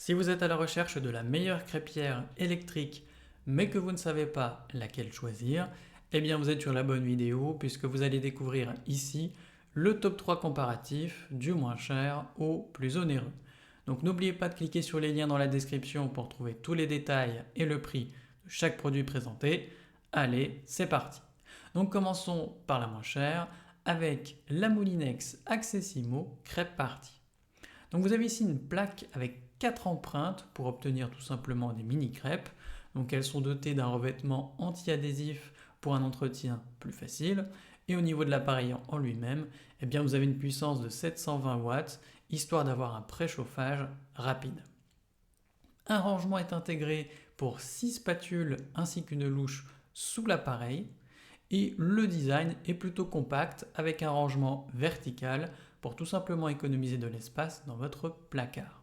Si vous êtes à la recherche de la meilleure crêpière électrique, mais que vous ne savez pas laquelle choisir, eh bien vous êtes sur la bonne vidéo puisque vous allez découvrir ici le top 3 comparatif du moins cher au plus onéreux. Donc n'oubliez pas de cliquer sur les liens dans la description pour trouver tous les détails et le prix de chaque produit présenté. Allez, c'est parti. Donc commençons par la moins chère avec la Moulinex Accessimo Crêpe Party. Donc vous avez ici une plaque avec 4 empreintes pour obtenir tout simplement des mini crêpes. Donc elles sont dotées d'un revêtement anti-adhésif pour un entretien plus facile. Et au niveau de l'appareil en lui-même, eh bien vous avez une puissance de 720 watts, histoire d'avoir un préchauffage rapide. Un rangement est intégré pour 6 spatules ainsi qu'une louche sous l'appareil. Et le design est plutôt compact avec un rangement vertical pour tout simplement économiser de l'espace dans votre placard.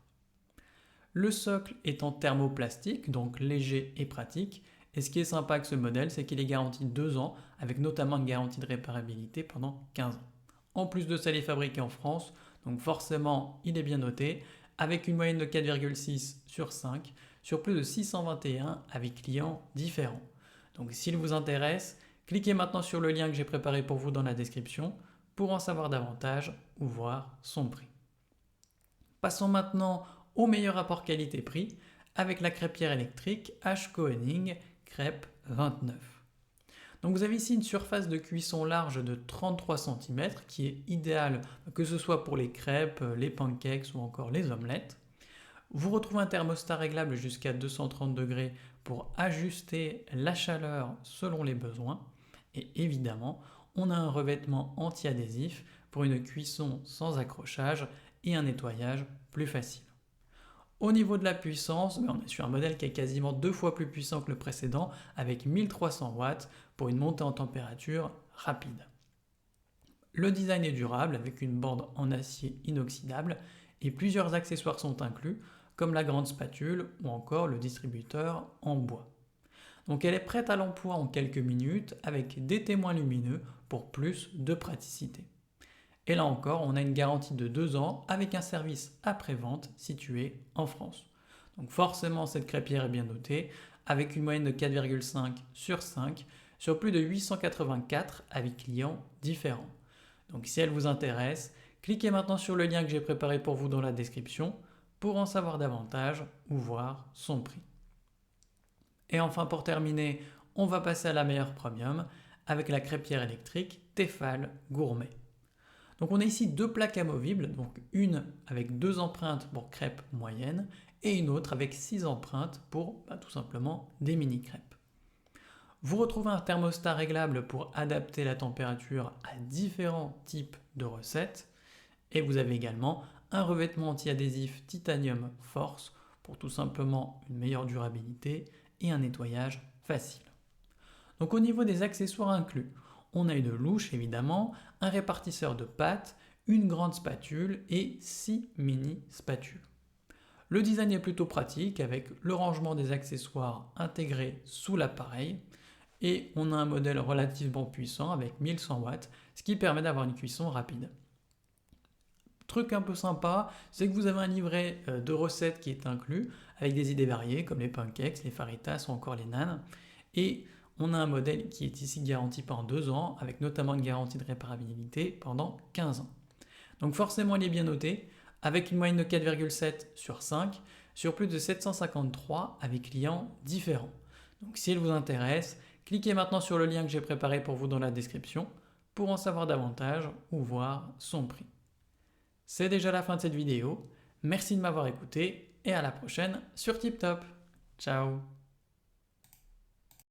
Le socle est en thermoplastique, donc léger et pratique. Et ce qui est sympa avec ce modèle, c'est qu'il est garanti 2 ans, avec notamment une garantie de réparabilité pendant 15 ans. En plus de ça, il est fabriqué en France, donc forcément, il est bien noté, avec une moyenne de 4,6 sur 5, sur plus de 621 avis clients différents. Donc s'il vous intéresse, cliquez maintenant sur le lien que j'ai préparé pour vous dans la description pour en savoir davantage ou voir son prix. Passons maintenant au meilleur rapport qualité-prix avec la crêpière électrique H. Koenig Crêpe 29. Donc vous avez ici une surface de cuisson large de 33 cm qui est idéale que ce soit pour les crêpes, les pancakes ou encore les omelettes. Vous retrouvez un thermostat réglable jusqu'à 230 degrés pour ajuster la chaleur selon les besoins. Et évidemment, on a un revêtement anti-adhésif pour une cuisson sans accrochage et un nettoyage plus facile. Au niveau de la puissance, on est sur un modèle qui est quasiment 2 fois plus puissant que le précédent avec 1300 watts pour une montée en température rapide. Le design est durable avec une bande en acier inoxydable et plusieurs accessoires sont inclus comme la grande spatule ou encore le distributeur en bois. Donc elle est prête à l'emploi en quelques minutes avec des témoins lumineux pour plus de praticité. Et là encore, on a une garantie de 2 ans avec un service après-vente situé en France. Donc forcément, cette crêpière est bien notée avec une moyenne de 4,5 sur 5 sur plus de 884 avis clients différents. Donc si elle vous intéresse, cliquez maintenant sur le lien que j'ai préparé pour vous dans la description pour en savoir davantage ou voir son prix. Et enfin pour terminer, on va passer à la meilleure premium avec la crêpière électrique Tefal Gourmet. Donc on a ici 2 plaques amovibles, donc une avec 2 empreintes pour crêpes moyennes et une autre avec 6 empreintes pour tout simplement des mini crêpes. Vous retrouvez un thermostat réglable pour adapter la température à différents types de recettes et vous avez également un revêtement anti-adhésif Titanium Force pour tout simplement une meilleure durabilité et un nettoyage facile. Donc au niveau des accessoires inclus, on a une louche évidemment, un répartisseur de pâtes, une grande spatule et 6 mini spatules. Le design est plutôt pratique avec le rangement des accessoires intégrés sous l'appareil et on a un modèle relativement puissant avec 1100 watts, ce qui permet d'avoir une cuisson rapide. Truc un peu sympa, c'est que vous avez un livret de recettes qui est inclus avec des idées variées comme les pancakes, les faritas ou encore les nanes. Et on a un modèle qui est ici garanti pendant 2 ans avec notamment une garantie de réparabilité pendant 15 ans. Donc forcément il est bien noté avec une moyenne de 4,7 sur 5 sur plus de 753 avec clients différents. Donc si elle vous intéresse, cliquez maintenant sur le lien que j'ai préparé pour vous dans la description pour en savoir davantage ou voir son prix. C'est déjà la fin de cette vidéo, merci de m'avoir écouté et à la prochaine sur TipTop. Ciao.